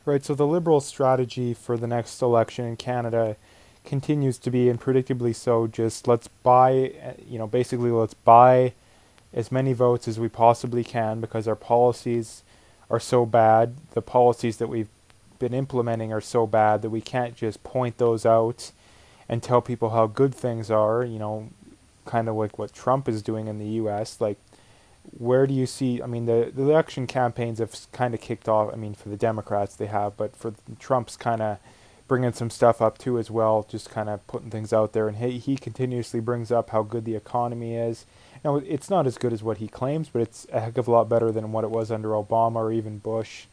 Right, so the Liberal strategy for the next election in Canada continues to be, and predictably so, just let's buy, basically let's buy as many votes as we possibly can because our policies are so bad. The policies that we've been implementing are so bad that we can't just point those out and tell people how good things are, kind of like what Trump is doing in the US. Like, where do you see? I mean, the election campaigns have kind of kicked off. I mean, for the Democrats they have, but for Trump's kind of bringing some stuff up too as well, just kind of putting things out there. And he continuously brings up how good the economy is. Now, it's not as good as what he claims, but it's a heck of a lot better than what it was under Obama or even Bush.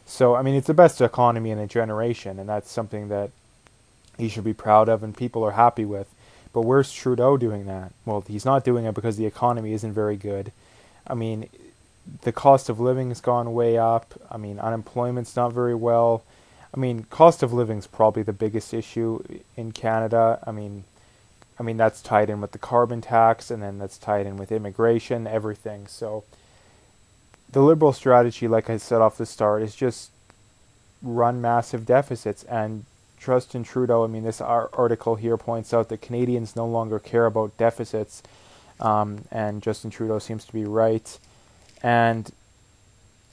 So, I mean, it's the best economy in a generation, and that's something that he should be proud of and people are happy with. But where's Trudeau doing that? Well, he's not doing it because the economy isn't very good. I mean, the cost of living has gone way up. I mean, unemployment's not very well. I mean, cost of living is probably the biggest issue in Canada. I mean that's tied in with the carbon tax, and then that's tied in with immigration, everything. So the Liberal strategy, like I said off the start, is just run massive deficits and trust in Trudeau. I mean, this article here points out that Canadians no longer care about deficits, and Justin Trudeau seems to be right. And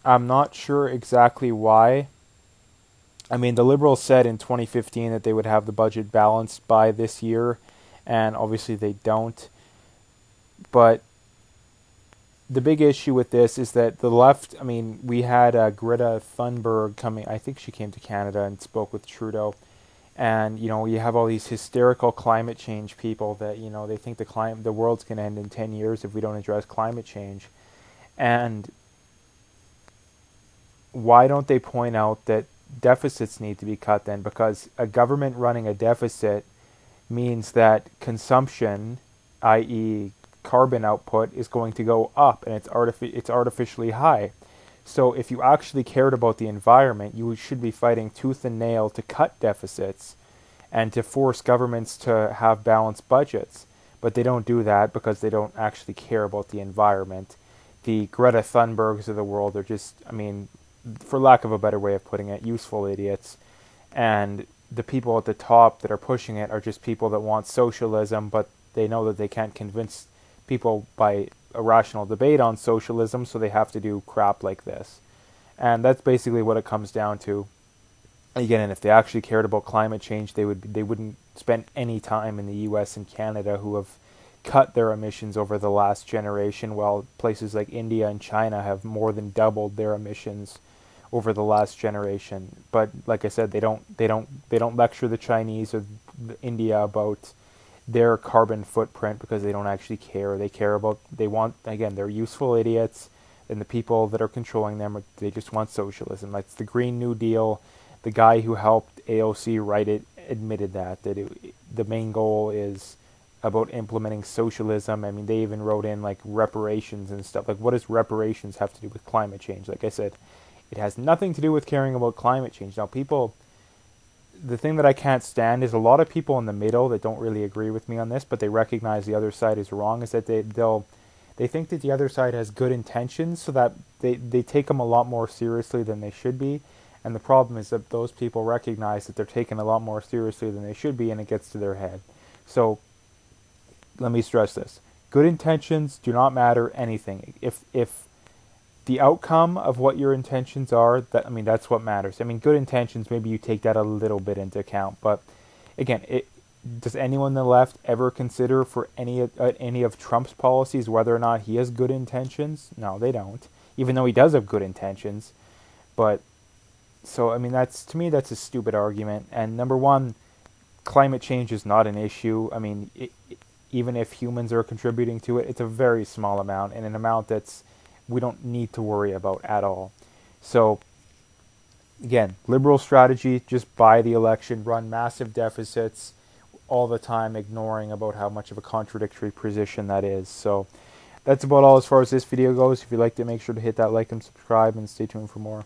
I'm not sure exactly why. I mean, the Liberals said in 2015 that they would have the budget balanced by this year, and obviously they don't. But the big issue with this is that the left, I mean, we had Greta Thunberg coming, I think she came to Canada and spoke with Trudeau. And, you have all these hysterical climate change people that, they think the world's going to end in 10 years if we don't address climate change. And why don't they point out that deficits need to be cut then? Because a government running a deficit means that consumption, i.e. carbon output, is going to go up, and it's artificially high. So if you actually cared about the environment, you should be fighting tooth and nail to cut deficits and to force governments to have balanced budgets. But they don't do that because they don't actually care about the environment. The Greta Thunbergs of the world are just, I mean, for lack of a better way of putting it, useful idiots. And the people at the top that are pushing it are just people that want socialism, but they know that they can't convince people by a rational debate on socialism, so they have to do crap like this. And that's basically what it comes down to. Again, and if they actually cared about climate change, they wouldn't spend any time in the US and Canada, who have cut their emissions over the last generation, while places like India and China have more than doubled their emissions over the last generation. But like I said, they don't lecture the Chinese or India about their carbon footprint because they don't actually care. They're useful idiots, and the people that are controlling them, they just want socialism. That's the Green New Deal. The guy who helped AOC write it admitted that the main goal is about implementing socialism. I mean, they even wrote in like reparations and stuff. Like, what does reparations have to do with climate change? Like I said, it has nothing to do with caring about climate change. Now, the thing that I can't stand is a lot of people in the middle that don't really agree with me on this, but they recognize the other side is wrong, is that they think that the other side has good intentions, so that they take them a lot more seriously than they should be. And the problem is that those people recognize that they're taken a lot more seriously than they should be, and it gets to their head. So let me stress this. Good intentions do not matter anything. If the outcome of what your intentions are, that's what matters. I mean, good intentions, maybe you take that a little bit into account, but again, does anyone on the left ever consider for any of Trump's policies whether or not he has good intentions? No, they don't, even though he does have good intentions. But so, I mean, to me that's a stupid argument. And number one, climate change is not an issue. I mean, even if humans are contributing to it, it's a very small amount, and an amount we don't need to worry about at all. So again, Liberal strategy, just buy the election, run massive deficits all the time, ignoring about how much of a contradictory position that is. So that's about all as far as this video goes. If you liked it, make sure to hit that like and subscribe, and stay tuned for more.